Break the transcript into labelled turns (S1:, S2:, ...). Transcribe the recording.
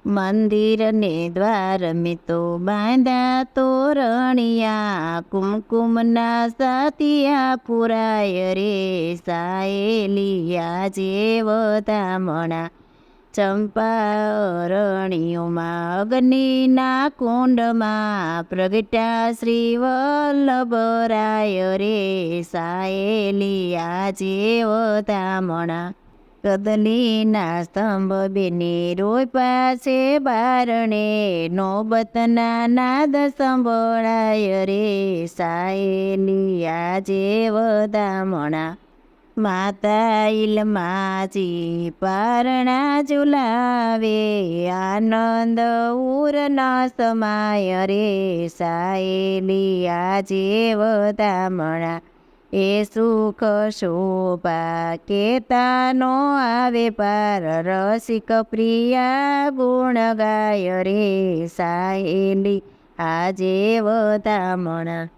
S1: મંદિરને દ્વાર મેં તો બાંધ્યા તોરણિયા, કુમકુમના સાતિયા પુરાય રે સાયેલિયા જેવ ધામણા. ચંપા અરણ્યોમાં અગ્નિના કુંડમાં પ્રગટ્યા શ્રી વલ્લભરાય રે સાયેલિયા જેવ ધામણા. કદલીના સ્તંભ બેને રોપ્યા છે બારણે, નોબતના નાદ સંભળાય રે સાયેલિયા જેવ ધામણા. માતા ઇલમાજી પારણા ઝુલાવે, આનંદ ઉર ન સમાય રે સાયેલિયા જેવ ધામણા. એ સુખ શોભા કેતાનો આવે પાર, રસિક પ્રિયા ગુણ ગાય રે સાયેલી આ જેવ ધામણા.